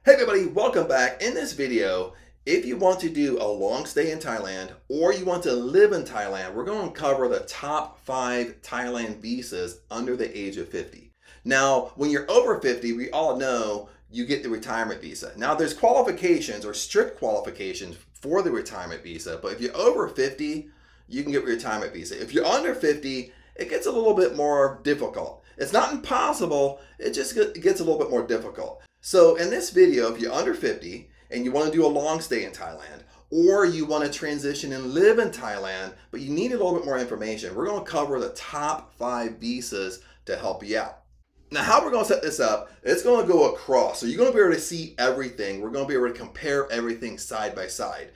Hey everybody, welcome back. In this video, if you want to do a long stay in Thailand or you want to live in Thailand, we're going to cover the top 5 Thailand visas under the age of 50. Now, when you're over 50, we all know you get the retirement visa. Now, there's qualifications or strict qualifications for the retirement visa, but if you're over 50, you can get a retirement visa. If you're under 50, it gets a little bit more difficult. It's not impossible, it just gets a little bit more difficult. So in this video, if you're under 50 and you want to do a long stay in Thailand, or you want to transition and live in Thailand, but you need a little bit more information, we're going to cover the top 5 visas to help you out. Now, how we're going to set this up, it's going to go across. So you're going to be able to see everything. We're going to be able to compare everything side by side.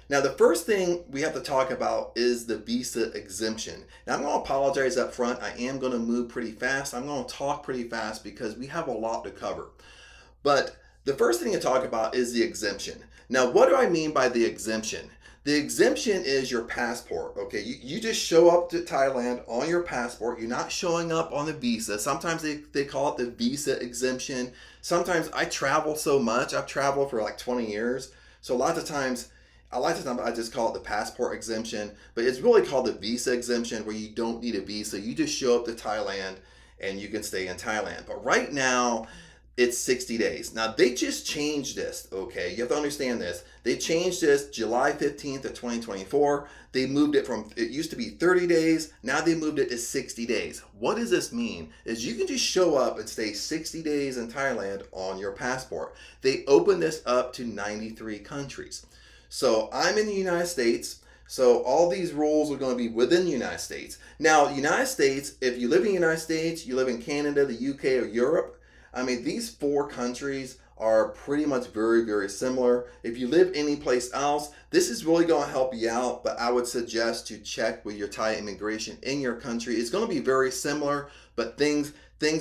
Now, the first thing we have to talk about is the visa exemption. Now, I'm going to apologize up front. I am going to move pretty fast. I'm going to talk pretty fast because we have a lot to cover. But the first thing to talk about is the exemption. Now, what do I mean by the exemption? The exemption is your passport, okay? You just show up to Thailand on your passport. You're not showing up on the visa. Sometimes they call it the visa exemption. Sometimes I travel so much. I've traveled for like 20 years. So a lot of times I just call it the passport exemption, but it's really called the visa exemption where you don't need a visa. You just show up to Thailand and you can stay in Thailand. But right now, it's 60 days. Now, they just changed this, okay? You have to understand this. They changed this July 15th of 2024. They moved it from, it used to be 30 days. Now they moved it to 60 days. What does this mean? Is you can just show up and stay 60 days in Thailand on your passport. They opened this up to 93 countries. So I'm in the United States. So all these rules are going to be within the United States. Now, United States, if you live in the United States, you live in Canada, the UK, or Europe, I mean, these 4 countries are pretty much very, very similar. If you live any place else, this is really going to help you out, but I would suggest to check with your Thai immigration in your country. It's going to be very similar, but things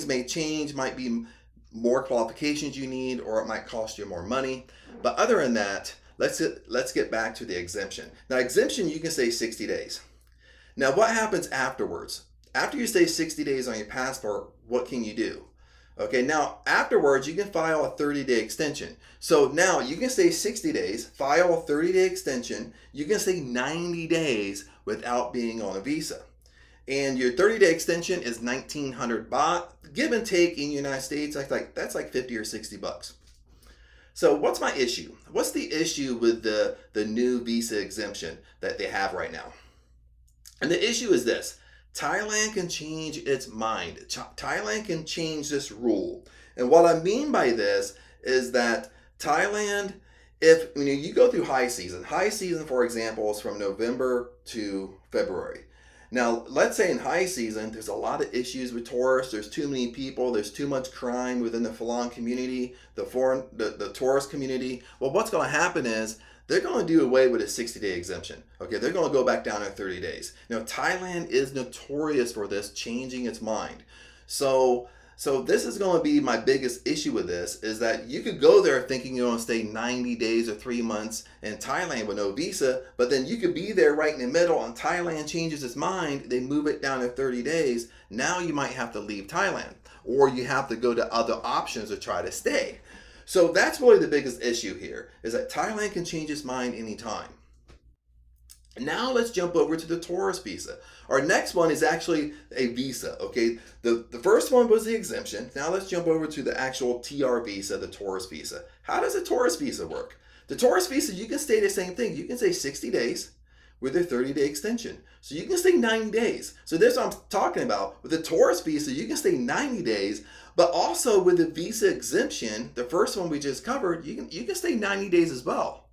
may change, might be more qualifications you need, or it might cost you more money. But other than that, let's get back to the exemption. Now, exemption, you can stay 60 days. Now, what happens afterwards? After you stay 60 days on your passport, what can you do? Okay, now afterwards, you can file a 30-day extension. So now you can stay 60 days, file a 30-day extension. You can stay 90 days without being on a visa. And your 30-day extension is 1,900 baht. Give and take in the United States, that's like 50 or 60 bucks. So what's my issue? What's the issue with the new visa exemption that they have right now? And the issue is this. Thailand can change its mind. Thailand can change this rule. And what I mean by this is that Thailand, if you go through high season, for example, is from November to February. Now, let's say in high season, there's a lot of issues with tourists. There's too many people. There's too much crime within the Phalang community, the tourist community. Well, what's going to happen is they're going to do away with a 60-day exemption. Okay, they're going to go back down to 30 days. Now, Thailand is notorious for this, changing its mind. So this is going to be my biggest issue with this, is that you could go there thinking you're going to stay 90 days or 3 months in Thailand with no visa, but then you could be there right in the middle and Thailand changes its mind, they move it down to 30 days. Now you might have to leave Thailand, or you have to go to other options to try to stay. So that's really the biggest issue here, is that Thailand can change its mind anytime. Now let's jump over to the tourist visa. Our next one is actually a visa, okay? The first one was the exemption. Now let's jump over to the actual TR visa, the tourist visa. How does a tourist visa work? The tourist visa, you can stay the same thing. You can stay 60 days with a 30-day extension. So you can stay 90 days. So this is what I'm talking about. With the tourist visa, you can stay 90 days, but also with the visa exemption, the first one we just covered, you can stay 90 days as well.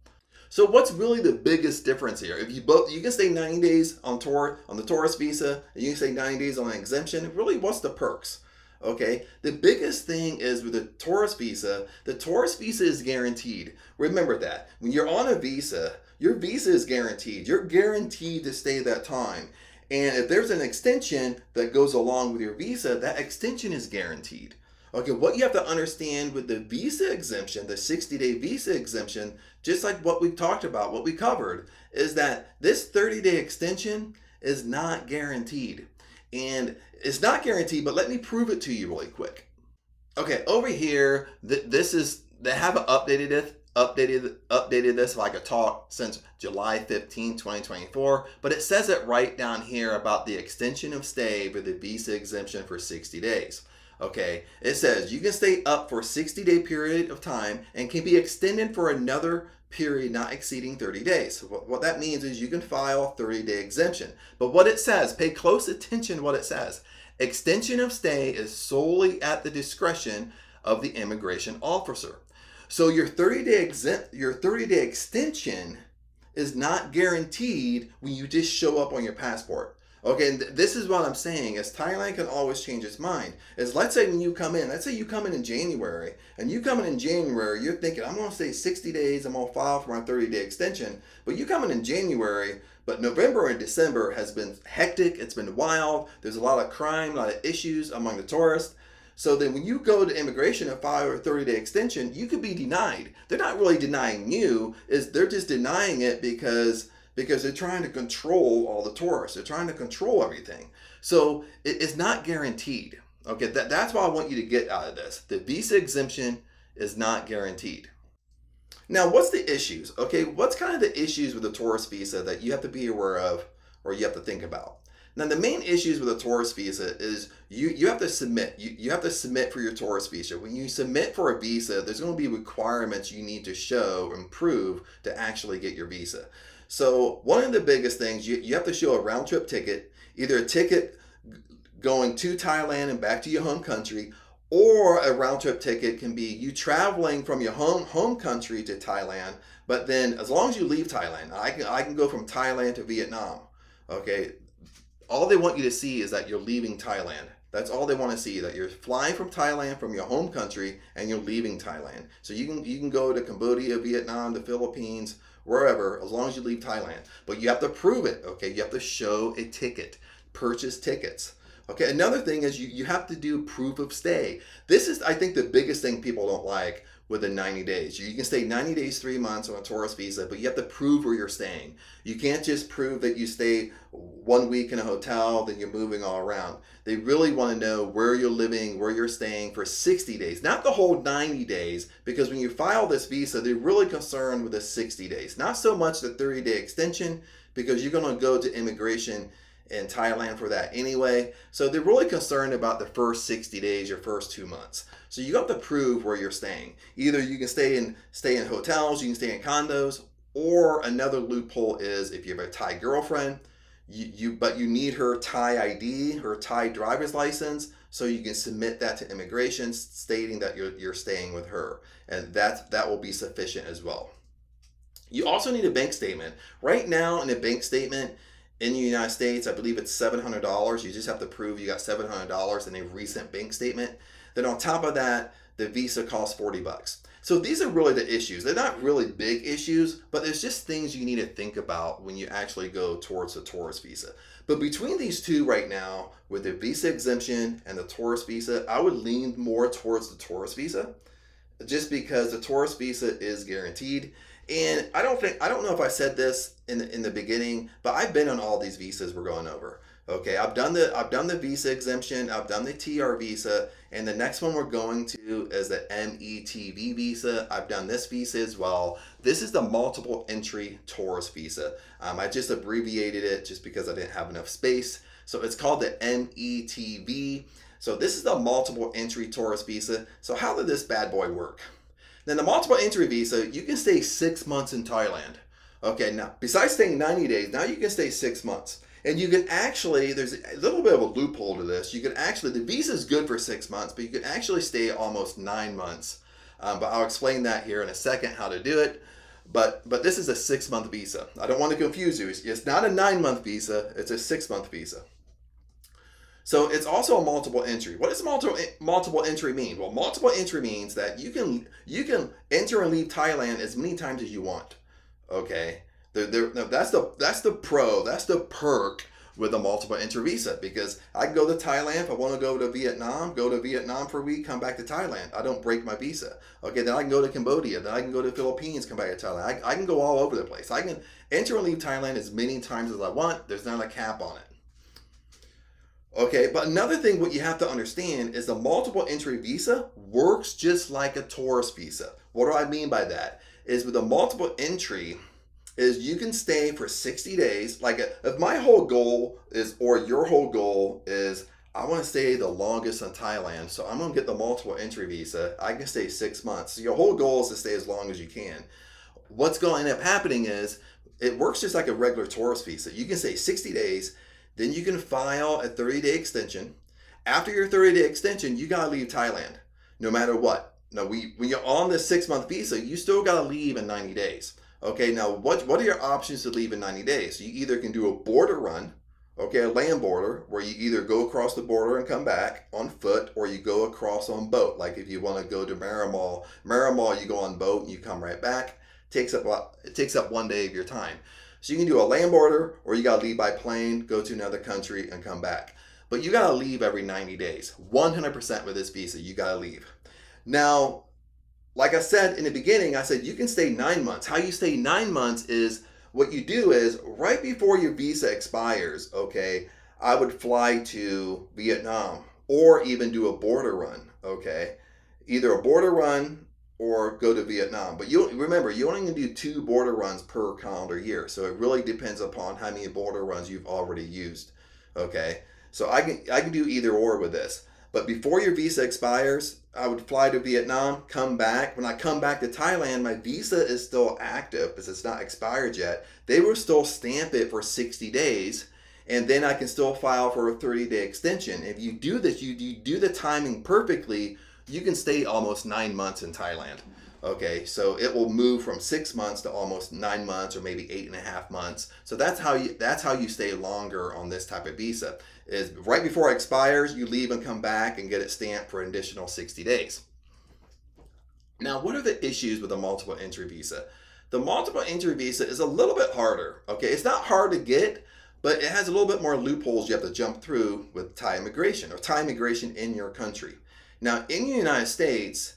So what's really the biggest difference here? If you can stay 90 days on the tourist visa, and you can stay 90 days on an exemption, really, what's the perks? Okay, the biggest thing is with the tourist visa is guaranteed. Remember that. When you're on a visa, your visa is guaranteed. You're guaranteed to stay that time. And if there's an extension that goes along with your visa, that extension is guaranteed. Okay, what you have to understand with the visa exemption, the 60-day visa exemption, just like what we talked about, what we covered, is that this 30-day extension is not guaranteed. And it's not guaranteed, but let me prove it to you really quick. Okay, over here, this is They haven't updated this like a talk since July 15, 2024, but it says it right down here about the extension of stay for the visa exemption for 60 days. Okay, it says you can stay up for a 60-day period of time and can be extended for another period not exceeding 30 days. So what that means is you can file a 30-day exemption. But what it says, pay close attention to what it says. Extension of stay is solely at the discretion of the immigration officer. So your 30-day extension is not guaranteed when you just show up on your passport. Okay, and this is what I'm saying is Thailand can always change its mind. Is let's say when you come in, let's say you come in January, and you come in January, you're thinking, I'm going to stay 60 days, I'm going to file for my 30-day extension. But you come in January, but November and December has been hectic, it's been wild, there's a lot of crime, a lot of issues among the tourists. So then when you go to immigration and file a 30-day extension, you could be denied. They're not really denying you, they're just denying it because they're trying to control all the tourists. They're trying to control everything. So it's not guaranteed. Okay, that's what I want you to get out of this. The visa exemption is not guaranteed. Now, what's the issues? Okay, what's kind of the issues with the tourist visa that you have to be aware of or you have to think about? Now, the main issues with a tourist visa is you have to submit. You have to submit for your tourist visa. When you submit for a visa, there's going to be requirements you need to show and prove to actually get your visa. So one of the biggest things, you have to show a round trip ticket, either a ticket going to Thailand and back to your home country, or a round trip ticket can be you traveling from your home country to Thailand, but then as long as you leave Thailand, I can go from Thailand to Vietnam. Okay, all they want you to see is that you're leaving Thailand. That's all they want to see, that you're flying from Thailand, from your home country, and you're leaving Thailand. So you can go to Cambodia, Vietnam, the Philippines, wherever, as long as you leave Thailand. But you have to prove it, okay? You have to show a ticket, purchase tickets. Okay, another thing is you have to do proof of stay. This is, I think, the biggest thing people don't like with the 90 days. You can stay 90 days, 3 months on a tourist visa, but you have to prove where you're staying. You can't just prove that you stay 1 week in a hotel, then you're moving all around. They really want to know where you're living, where you're staying for 60 days, not the whole 90 days, because when you file this visa, they're really concerned with the 60 days. Not so much the 30-day extension, because you're going to go to immigration in Thailand for that anyway. So they're really concerned about the first 60 days, your first 2 months. So you have to prove where you're staying. Either you can stay in hotels, you can stay in condos, or another loophole is if you have a Thai girlfriend, but you need her Thai ID, her Thai driver's license, so you can submit that to immigration stating that you're staying with her, and that will be sufficient as well. You also need a bank statement. Right now, in a bank statement in the United States, I believe it's $700. You just have to prove you got $700 in a recent bank statement. Then on top of that, the visa costs $40. So these are really the issues. They're not really big issues, but there's just things you need to think about when you actually go towards a tourist visa. But between these two right now, with the visa exemption and the tourist visa, I would lean more towards the tourist visa, just because the tourist visa is guaranteed. And I don't know if I said this in the beginning, but I've been on all these visas we're going over. Okay, I've done the visa exemption, I've done the TR visa, and the next one we're going to is the METV visa. I've done this visa as well. This is the multiple entry tourist visa. I just abbreviated it just because I didn't have enough space. So it's called the METV. So this is the multiple entry tourist visa. So how did this bad boy work? Then the multiple entry visa, you can stay 6 months in Thailand. Okay, now besides staying 90 days, now you can stay 6 months. And you can actually, there's a little bit of a loophole to this. You can actually, the visa is good for 6 months, but you can actually stay almost 9 months. But I'll explain that here in a second, how to do it. But this is a 6-month visa. I don't want to confuse you. It's not a 9-month visa, it's a 6-month visa. So it's also a multiple entry. What does multiple entry mean? Well, multiple entry means that you can enter and leave Thailand as many times as you want. Okay, that's the perk with a multiple entry visa, because I can go to Thailand if I want to go to Vietnam for a week, come back to Thailand. I don't break my visa. Okay, then I can go to Cambodia, then I can go to the Philippines, come back to Thailand. I can go all over the place. I can enter and leave Thailand as many times as I want. There's not a cap on it. Okay, but another thing what you have to understand is the multiple entry visa works just like a tourist visa. What do I mean by that? Is with a multiple entry, is you can stay for 60 days. Like if my whole goal is, or your whole goal is, I want to stay the longest in Thailand, so I'm going to get the multiple entry visa. I can stay 6 months. So your whole goal is to stay as long as you can. What's going to end up happening is it works just like a regular tourist visa. You can stay 60 days, then you can file a 30-day extension. After your 30-day extension, you got to leave Thailand, no matter what. Now, when you're on this 6-month visa, you still got to leave in 90 days. Okay, now what are your options to leave in 90 days? You either can do a border run, okay, a land border, where you either go across the border and come back on foot, or you go across on boat. Like if you want to go to Marymount, you go on boat and you come right back. It takes up 1 day of your time. So you can do a land border, or you got to leave by plane, go to another country and come back. But you got to leave every 90 days. 100% with this visa, you got to leave. Now, like I said in the beginning, I said you can stay 9 months. How you stay 9 months is, what you do is right before your visa expires, okay, I would fly to Vietnam or even do a border run, okay? Either a border run or go to Vietnam. But you remember, you only can do 2 border runs per calendar year. So it really depends upon how many border runs you've already used, okay? So I can do either or with this. But before your visa expires, I would fly to Vietnam, come back. When I come back to Thailand, my visa is still active because it's not expired yet. They will still stamp it for 60 days, and then I can still file for a 30-day extension. If you do this, you do the timing perfectly, you can stay almost 9 months in Thailand. Okay, so it will move from 6 months to almost 9 months, or maybe 8.5 months. So that's how you stay longer on this type of visa. Is right before it expires, you leave and come back and get it stamped for an additional 60 days. Now, what are the issues with a multiple entry visa? The multiple entry visa is a little bit harder. Okay, it's not hard to get, but it has a little bit more loopholes you have to jump through with Thai immigration, or Thai immigration in your country. Now, in the United States,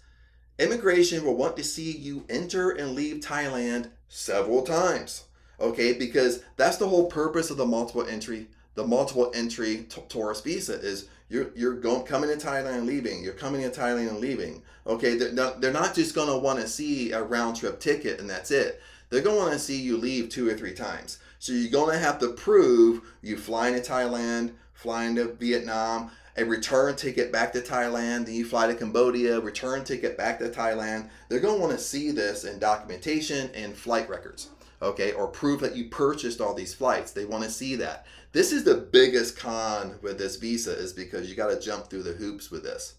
immigration will want to see you enter and leave Thailand several times, okay? Because that's the whole purpose of the multiple entry. The multiple entry tourist visa is you're coming to Thailand and leaving. You're coming to Thailand and leaving. Okay, they're not just going to want to see a round trip ticket and that's it. They're going to want to see you leave 2 or 3 times. So you're going to have to prove you flying to Thailand, flying to Vietnam, a return ticket back to Thailand, then you fly to Cambodia, return ticket back to Thailand. They're going to want to see this in documentation and flight records, okay, or proof that you purchased all these flights. They want to see that. This is the biggest con with this visa, is because you got to jump through the hoops with this.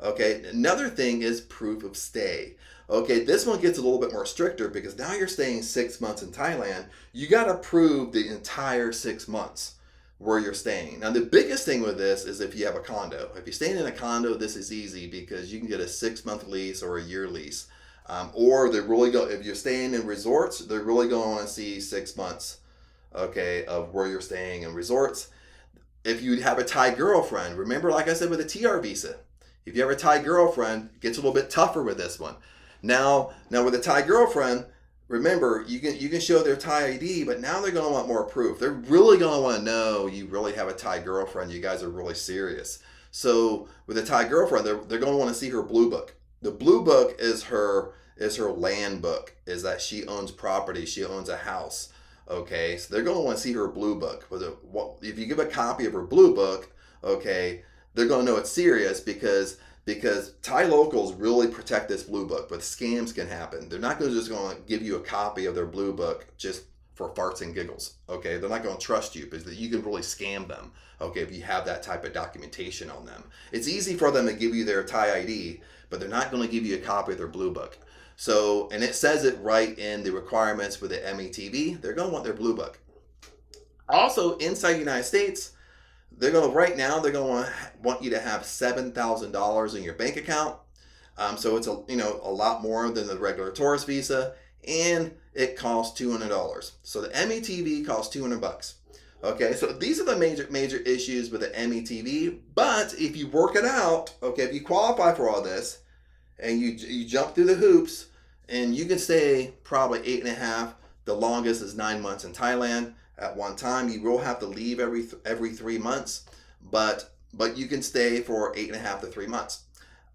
Okay, another thing is proof of stay. Okay, this one gets a little bit more stricter because now you're staying 6 months in Thailand. You got to prove the entire 6 months where you're staying. Now, the biggest thing with this is if you have a condo. If you're staying in a condo, this is easy because you can get a 6-month lease or a year lease. Or if you're staying in resorts, they're really going to want to see 6 months, okay, of where you're staying in resorts. If you have a Thai girlfriend, remember, like I said, with a TR visa, if you have a Thai girlfriend, it gets a little bit tougher with this one. Now with a Thai girlfriend, remember, you can show their Thai ID, but now they're going to want more proof. They're really going to want to know you really have a Thai girlfriend. You guys are really serious. So with a Thai girlfriend, they're going to want to see her blue book. The blue book is her land book, is that she owns property, she owns a house. Okay, so they're going to want to see her blue book. If you give a copy of her blue book, okay, they're going to know it's serious because Thai locals really protect this blue book, but scams can happen. They're not just going to give you a copy of their blue book just for farts and giggles. Okay, they're not going to trust you because you can really scam them. Okay, if you have that type of documentation on them, it's easy for them to give you their Thai ID, but they're not going to give you a copy of their blue book. So, and it says it right in the requirements with the METV, they're going to want their blue book. Also, inside the United States, they're going to want you to have $7,000 in your bank account. So it's a lot more than the regular tourist visa, and it costs $200. So the METV costs $200. Okay, so these are the major issues with the METV. But if you work it out, okay, if you qualify for all this, and you jump through the hoops, and you can stay probably 8.5. The longest is 9 months in Thailand at one time. You will have to leave every 3 months, but you can stay for 8.5 to 3 months,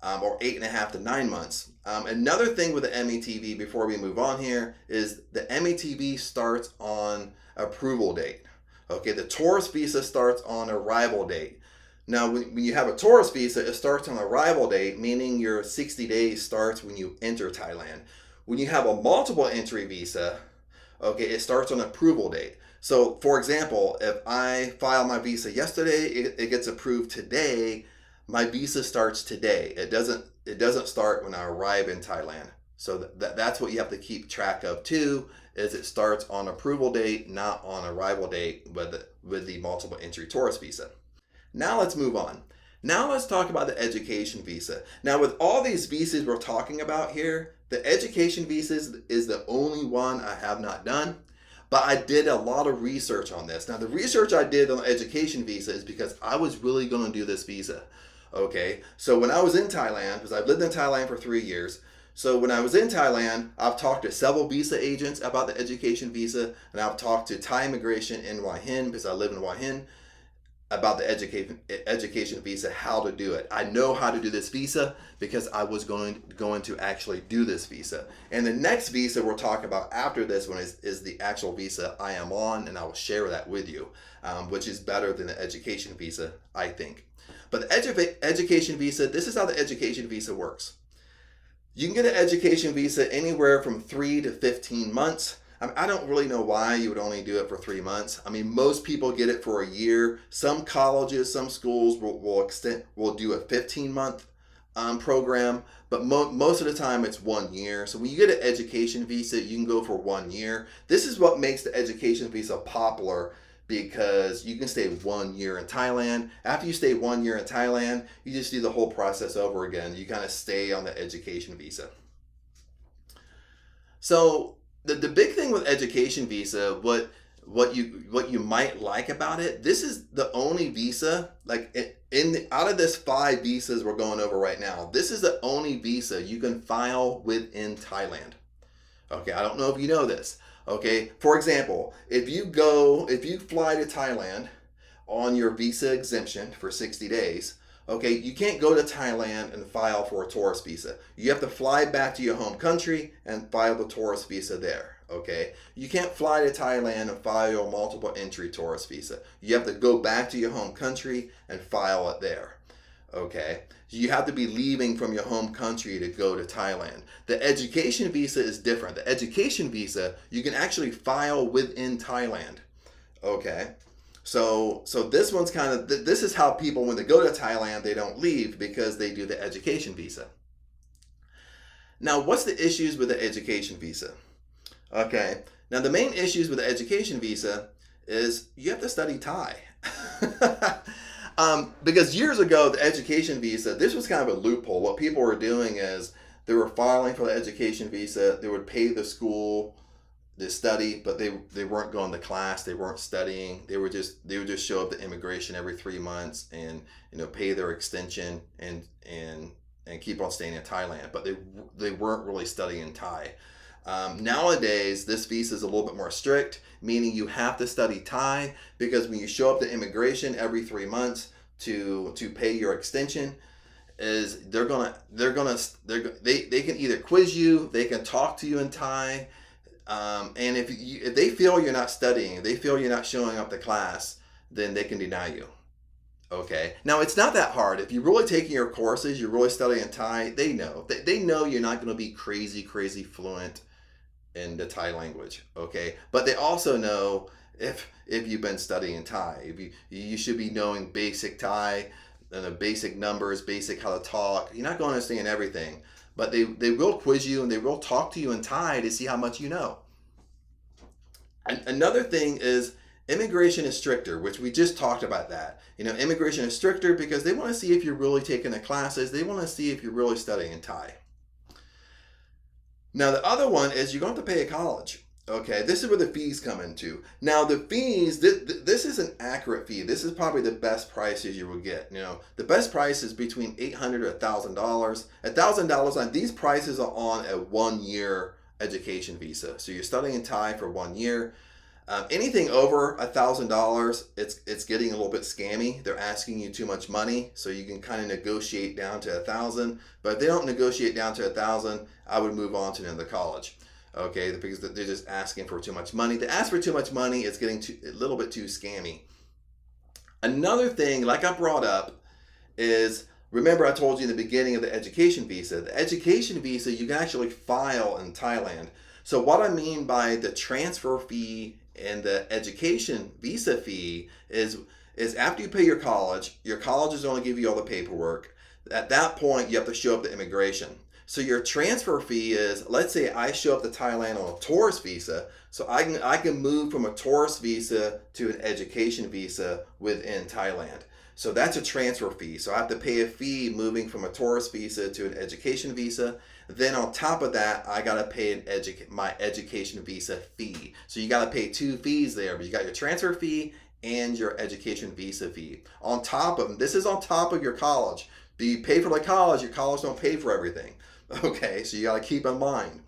or 8.5 to 9 months. Another thing with the METV before we move on here is the METV starts on approval date. Okay, the tourist visa starts on arrival date. Now, when you have a tourist visa, it starts on arrival date, meaning your 60 days starts when you enter Thailand. When you have a multiple entry visa, okay, it starts on approval date. So, for example, if I file my visa yesterday, it gets approved today. My visa starts today. It doesn't start when I arrive in Thailand. So that's what you have to keep track of too, is it starts on approval date, not on arrival date with the multiple entry tourist visa. Now let's move on. Now let's talk about the education visa. Now with all these visas we're talking about here, the education visa is the only one I have not done, but I did a lot of research on this. Now the research I did on the education visa is because I was really going to do this visa. Okay, so when I was in Thailand, because I've lived in Thailand for 3 years, so when I was in Thailand, I've talked to several visa agents about the education visa, and I've talked to Thai immigration in Hua Hin, because I live in Hua Hin, about the education visa, how to do it. I know how to do this visa because I was going to actually do this visa. And the next visa we'll talk about after this one is the actual visa I am on, and I will share that with you, which is better than the education visa, I think. But the education visa, this is how the education visa works. You can get an education visa anywhere from 3 to 15 months. I don't really know why you would only do it for 3 months. I mean, most people get it for a year. Some colleges, some schools will do a 15-month program, but most of the time it's 1 year. So when you get an education visa, you can go for 1 year. This is what makes the education visa popular, because you can stay 1 year in Thailand. After you stay 1 year in Thailand, you just do the whole process over again. You kind of stay on the education visa. So the big thing with education visa, what you might like about it, this is the only visa, like out of this 5 visas we're going over right now, this is the only visa you can file within Thailand. Okay, I don't know if you know this. Okay, for example, if you fly to Thailand on your visa exemption for 60 days, okay, you can't go to Thailand and file for a tourist visa. You have to fly back to your home country and file the tourist visa there, okay? You can't fly to Thailand and file a multiple entry tourist visa. You have to go back to your home country and file it there, okay? You have to be leaving from your home country to go to Thailand. The education visa is different. The education visa, you can actually file within Thailand, okay? So this one's kind of, this is how people, when they go to Thailand, they don't leave, because they do the education visa. Now, what's the issues with the education visa? Okay, now the main issues with the education visa is you have to study Thai. Because years ago, the education visa, this was kind of a loophole. What people were doing is they were filing for the education visa. They would pay the school to study, but they weren't going to class. They weren't studying. They would just show up to immigration every 3 months and pay their extension and keep on staying in Thailand. But they weren't really studying Thai. Nowadays, this visa is a little bit more strict, meaning you have to study Thai, because when you show up to immigration every 3 months to pay your extension, is they can either quiz you, they can talk to you in Thai, and if they feel you're not studying, they feel you're not showing up to class, then they can deny you. Okay. Now, it's not that hard. If you're really taking your courses, you're really studying Thai, they know you're not going to be crazy fluent in the Thai language. Okay. But they also know if you've been studying Thai, you should be knowing basic Thai, and the basic numbers, basic how to talk. You're not going to understand everything, but they will quiz you and they will talk to you in Thai to see how much you know. And another thing is, immigration is stricter, which we just talked about that. Immigration is stricter because they want to see if you're really taking the classes. They want to see if you're really studying Thai. Now, the other one is you're going to have to pay a college. Okay, this is where the fees come into. Now, the fees, this is an accurate fee. This is probably the best prices you will get. The best price is between $800 to $1,000. $1,000 on these prices are on a 1 year education visa. So you're studying in Thai for 1 year. Anything over $1,000, it's getting a little bit scammy. They're asking you too much money, so you can kind of negotiate down to 1,000. But if they don't negotiate down to 1,000, I would move on to another college. Okay, because they're just asking for too much money. To ask for too much money, it's getting a little bit too scammy. Another thing, like I brought up, is remember I told you in the beginning of the education visa. The education visa you can actually file in Thailand. So what I mean by the transfer fee and the education visa fee is after you pay your college is going to give you all the paperwork. At that point, you have to show up to immigration. So your transfer fee is, let's say I show up to Thailand on a tourist visa, so I can move from a tourist visa to an education visa within Thailand. So that's a transfer fee. So I have to pay a fee moving from a tourist visa to an education visa. Then on top of that, I gotta pay my education visa fee. So you gotta pay two fees there, but you got your transfer fee and your education visa fee. On top of this is on top of your college. You pay for the college, your college don't pay for everything. Okay, so you gotta keep in mind.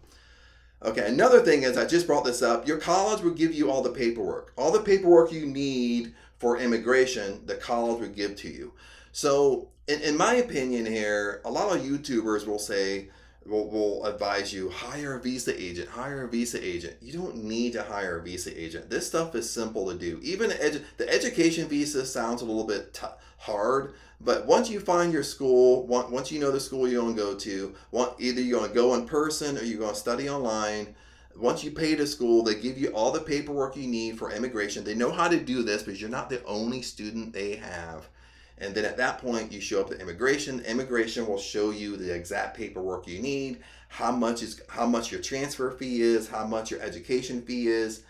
Okay, another thing is, I just brought this up, your college will give you all the paperwork. All the paperwork you need for immigration, the college will give to you. So in my opinion here, a lot of YouTubers will say, will advise you, hire a visa agent, hire a visa agent. You don't need to hire a visa agent. This stuff is simple to do. Even the education visa sounds a little bit hard, but once you find your school, once you know the school you're going to go to, either you're going to go in person or you're going to study online. Once you pay to school, they give you all the paperwork you need for immigration. They know how to do this because you're not the only student they have. And then at that point, you show up to immigration. Immigration will show you the exact paperwork you need, how much your transfer fee is, how much your education fee is,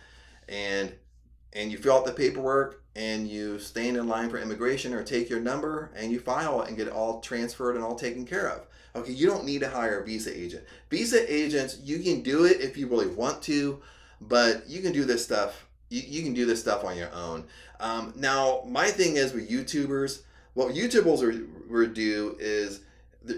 and you fill out the paperwork and you stand in line for immigration or take your number and you file it and get it all transferred and all taken care of. Okay, you don't need to hire a visa agent. Visa agents, you can do it if you really want to, but you can do this stuff. You can do this stuff on your own. Now, my thing is with YouTubers, what YouTubers will do is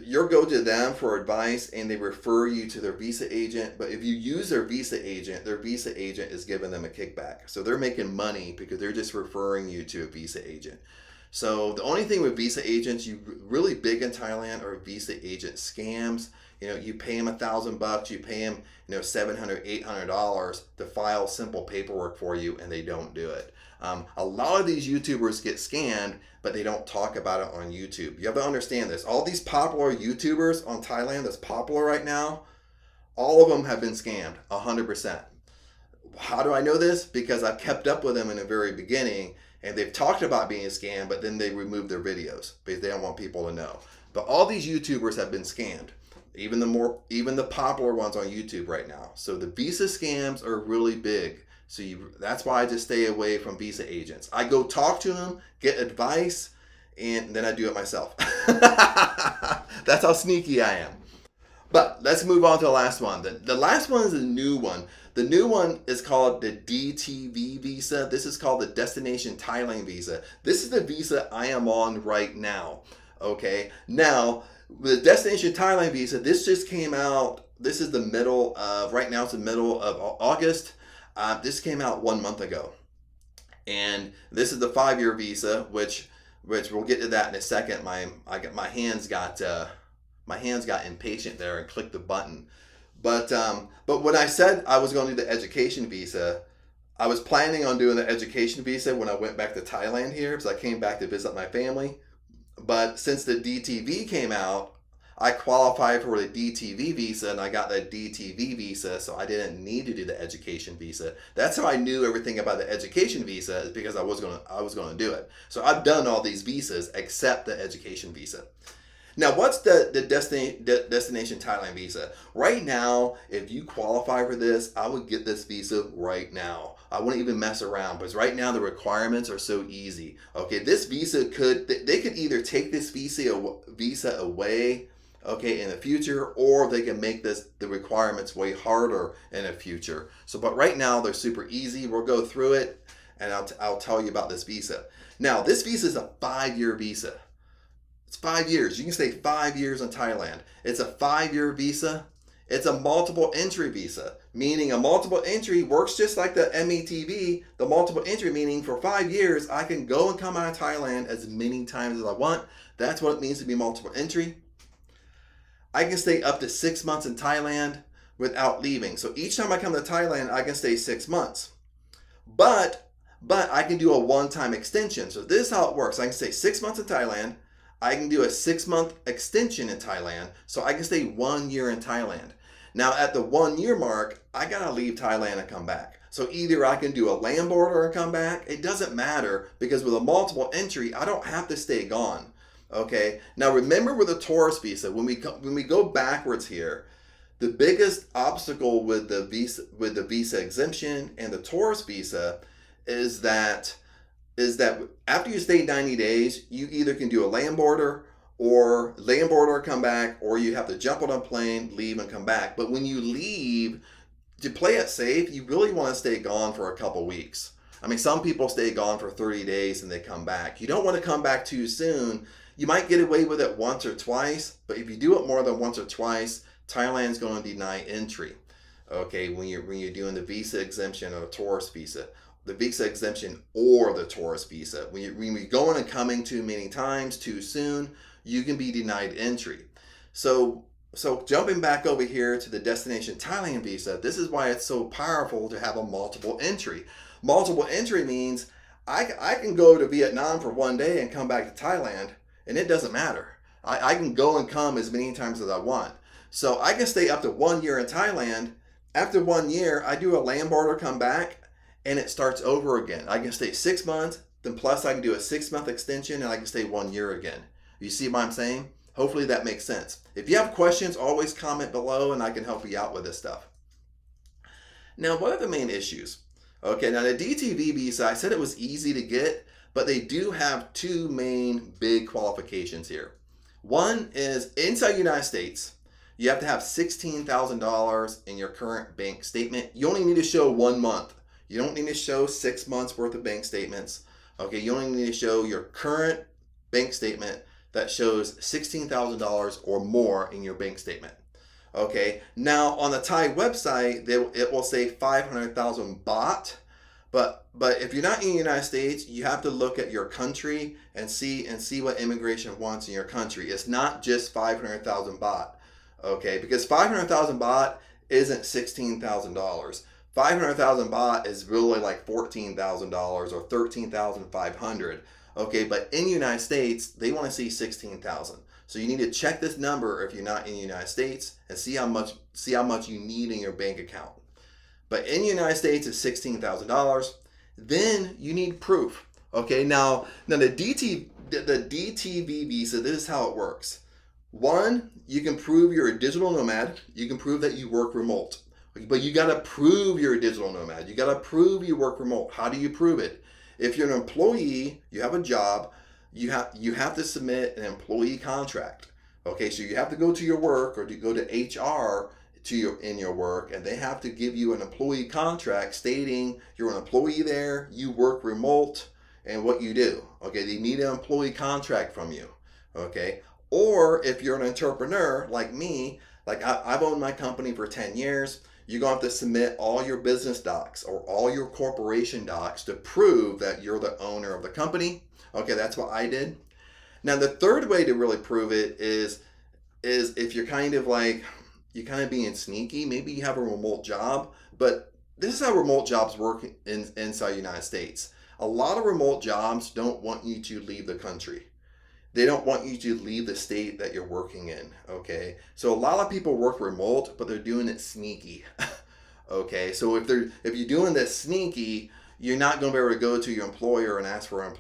you'll go to them for advice and they refer you to their visa agent. But if you use their visa agent is giving them a kickback. So they're making money because they're just referring you to a visa agent. So the only thing with visa agents, you really big in Thailand, are visa agent scams. You know, you pay them $1,000, you pay them, $700, $800 to file simple paperwork for you, and they don't do it. A lot of these YouTubers get scammed, but they don't talk about it on YouTube. You have to understand this. All these popular YouTubers on Thailand that's popular right now, all of them have been scammed, 100%. How do I know this? Because I've kept up with them in the very beginning, and they've talked about being a scam, but then they remove their videos because they don't want people to know. But all these YouTubers have been scammed, even the popular ones on YouTube right now. So the visa scams are really big. So that's why I just stay away from visa agents. I go talk to them, get advice, and then I do it myself. That's how sneaky I am. But let's move on to the last one. The last one is a new one. The new one is called the DTV visa. This is called the Destination Thailand Visa. This is the visa I am on right now. Okay. Now, the Destination Thailand Visa, this just came out. This is right now it's the middle of August. This came out 1 month ago. And this is the 5-year visa, which we'll get to that in a second. My hands got impatient there and clicked the button. But when I said I was going to do the education visa, I was planning on doing the education visa when I went back to Thailand here, because I came back to visit my family. But since the DTV came out, I qualified for the DTV visa and I got the DTV visa, so I didn't need to do the education visa. That's how I knew everything about the education visa, is because I was going to do it. So I've done all these visas except the education visa. Now, what's the Destination Thailand Visa? Right now, if you qualify for this, I would get this visa right now. I wouldn't even mess around, because right now the requirements are so easy. Okay, this visa they could either take this visa away, okay, in the future, or they can make the requirements way harder in the future. But right now they're super easy. We'll go through it, and I'll tell you about this visa. Now, this visa is a 5-year visa. It's 5 years. You can stay 5 years in Thailand. It's a 5-year visa, It's a multiple entry visa, meaning a multiple entry works just like the METV. The multiple entry meaning for 5 years, I can go and come out of Thailand as many times as I want. That's what it means to be multiple entry. I can stay up to 6 months in Thailand without leaving. So each time I come to Thailand, I can stay 6 months. But I can do a one-time extension. So this is how it works. I can stay 6 months in Thailand. I can do a 6-month extension in Thailand. So I can stay 1 year in Thailand. Now at the 1 year mark, I gotta leave Thailand and come back. So either I can do a land border and come back. It doesn't matter because with a multiple entry, I don't have to stay gone. Okay. Now remember with a tourist visa, when we go backwards here, the biggest obstacle with the visa exemption and the tourist visa is that after you stay 90 days, you either can do a land border come back, or you have to jump on a plane, leave and come back. But when you leave, to play it safe, you really want to stay gone for a couple weeks. I mean, some people stay gone for 30 days and they come back. You don't want to come back too soon. You might get away with it once or twice, but if you do it more than once or twice, Thailand's going to deny entry. Okay, when you're doing the visa exemption or the tourist visa, the visa exemption or the tourist visa, when you're going and coming too many times too soon, you can be denied entry. So jumping back over here to the Destination Thailand Visa, this is why it's so powerful to have a multiple entry. Multiple entry means I can go to Vietnam for 1 day and come back to Thailand, and it doesn't matter. I can go and come as many times as I want. So I can stay up to 1 year in Thailand. After 1 year, I do a land border come back, and it starts over again. I can stay 6 months, then plus I can do a 6-month extension, and I can stay 1 year again. You see what I'm saying? Hopefully that makes sense. If you have questions, always comment below and I can help you out with this stuff. Now, what are the main issues? Okay, now the DTV visa, I said it was easy to get, but they do have 2 main big qualifications here. One is inside the United States, you have to have $16,000 in your current bank statement. You only need to show 1 month. You don't need to show 6 months worth of bank statements. Okay, you only need to show your current bank statement that shows $16,000 or more in your bank statement. Okay, now on the Thai website, it will say 500,000 baht, but if you're not in the United States, you have to look at your country and see what immigration wants in your country. It's not just 500,000 baht, okay, because 500,000 baht isn't $16,000. 500,000 baht is really like $14,000 or 13,500. Okay, but in the United States, they want to see 16,000. So you need to check this number if you're not in the United States and see how much you need in your bank account. But in the United States, it's $16,000. Then you need proof. Okay, now the DTV visa, this is how it works. One, you can prove you're a digital nomad. You can prove that you work remote. But you got to prove you're a digital nomad. You got to prove you work remote. How do you prove it? If you're an employee, you have a job, you have to submit an employee contract. Okay, so you have to go to your work or to go to HR in your work, and they have to give you an employee contract stating you're an employee there, you work remote, and what you do. Okay, they need an employee contract from you. Okay, or if you're an entrepreneur like me, like I've owned my company for 10 years, you're going to have to submit all your business docs or all your corporation docs to prove that you're the owner of the company. Okay, that's what I did. Now, the third way to really prove it is if you're kind of being sneaky. Maybe you have a remote job, but this is how remote jobs work inside the United States. A lot of remote jobs don't want you to leave the country. They don't want you to leave the state that you're working in, okay? So a lot of people work remote, but they're doing it sneaky, okay? So if you're doing this sneaky, you're not going to be able to go to your employer and ask for an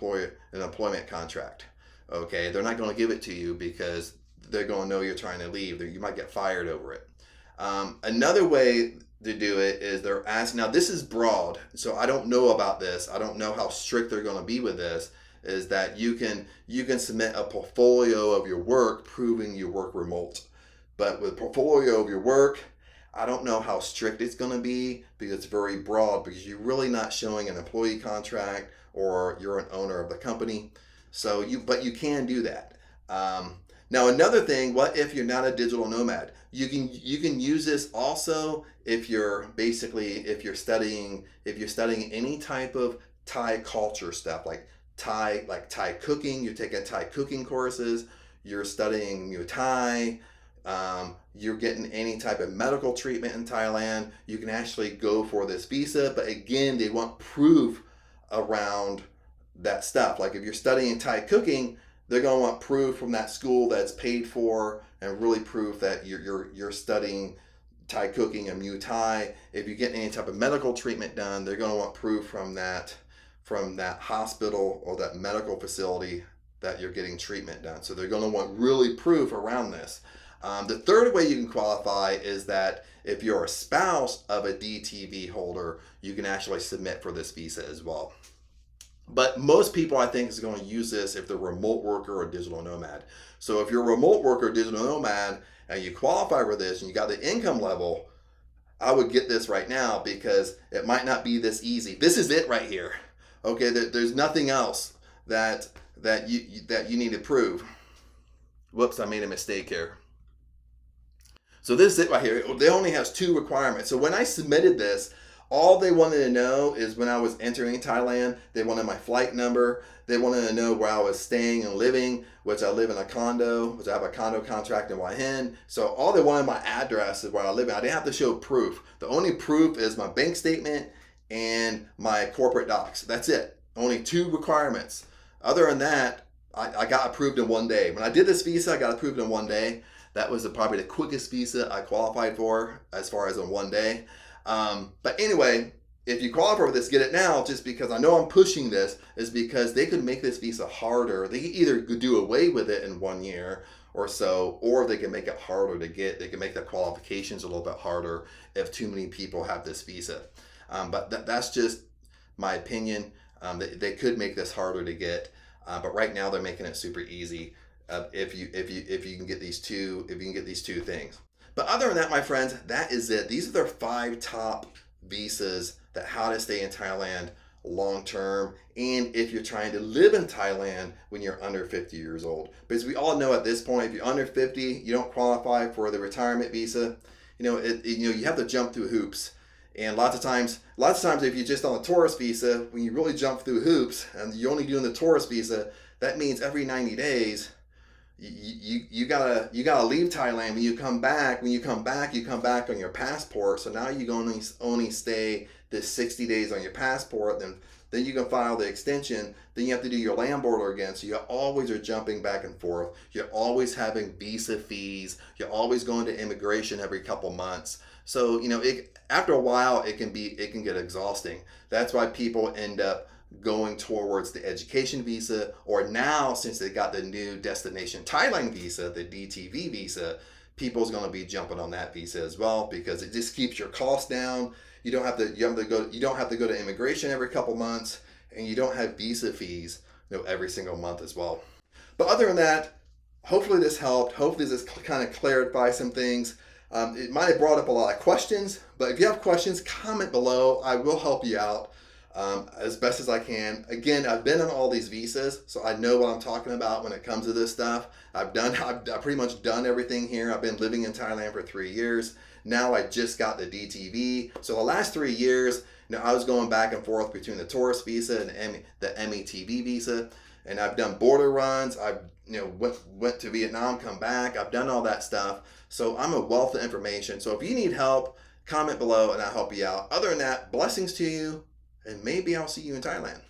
employment contract, okay? They're not going to give it to you because they're going to know you're trying to leave. You might get fired over it. Another way to do it is they're asking, now this is broad, so I don't know about this. I don't know how strict they're going to be with this, is that you can submit a portfolio of your work proving you work remote. But with portfolio of your work, I don't know how strict it's going to be because it's very broad, because you're really not showing an employee contract or you're an owner of the company. But you can do that. Now another thing, what if you're not a digital nomad? You can use this also if you're studying any type of Thai culture stuff, like Thai cooking. You're taking Thai cooking courses. You're studying Muay Thai. You're getting any type of medical treatment in Thailand. You can actually go for this visa, but again, they want proof around that stuff. Like if you're studying Thai cooking, they're going to want proof from that school that's paid for, and really proof that you're studying Thai cooking and Muay Thai. If you get any type of medical treatment done, they're going to want proof from that hospital or that medical facility that you're getting treatment done. So they're going to want really proof around this. The third way you can qualify is that if you're a spouse of a DTV holder, you can actually submit for this visa as well. But most people, I think, is going to use this if they're a remote worker or digital nomad. So if you're a remote worker or digital nomad and you qualify for this and you got the income level, I would get this right now, because it might not be this easy. This is it right here. Okay, there's nothing else that you need to prove. Whoops, I made a mistake here. So this is it right here. They only has 2 requirements. So when I submitted this, all they wanted to know is when I was entering Thailand, they wanted my flight number. They wanted to know where I was staying and living, which I live in a condo, which I have a condo contract in Hua Hin. So all they wanted, my address is where I live in. I didn't have to show proof. The only proof is my bank statement and my corporate docs. That's it. Only 2 requirements. Other than that, I got approved in 1 day. When I did this visa, I got approved in 1 day. That was probably the quickest visa I qualified for as far as in 1 day. But anyway, if you qualify for this, get it now, just because I know I'm pushing this, is because they could make this visa harder. They could either do away with it in 1 year or so, or they can make it harder to get. They can make the qualifications a little bit harder if too many people have this visa. But that's just my opinion. They could make this harder to get, but right now they're making it super easy. If you can get these two things. But other than that, my friends, that is it. These are the 5 top visas that how to stay in Thailand long term, and if you're trying to live in Thailand when you're under 50 years old. Because we all know at this point, if you're under 50, you don't qualify for the retirement visa. You have to jump through hoops. And lots of times if you're just on a tourist visa, when you really jump through hoops and you're only doing the tourist visa, that means every 90 days you gotta leave Thailand. When you come back, you come back on your passport. So now you can only stay this 60 days on your passport. Then you can file the extension. Then you have to do your land border again. So you always are jumping back and forth. You're always having visa fees. You're always going to immigration every couple months. So after a while, it can get exhausting. That's why people end up going towards the education visa, or now, since they got the new Destination Thailand Visa, the DTV visa, people's going to be jumping on that visa as well, because it just keeps your costs down. You don't have to go to immigration every couple months, and you don't have visa fees every single month as well. But other than that, hopefully this helped. Hopefully this kind of clarifies some things. It might have brought up a lot of questions, but if you have questions, comment below. I will help you out as best as I can. Again, I've been on all these visas, so I know what I'm talking about when it comes to this stuff. I've pretty much done everything here. I've been living in Thailand for 3 years. Now I just got the DTV. So the last 3 years, I was going back and forth between the tourist visa and the METV visa, and I've done border runs. I've went to Vietnam, come back. I've done all that stuff. So I'm a wealth of information. So if you need help, comment below and I'll help you out. Other than that, blessings to you, and maybe I'll see you in Thailand.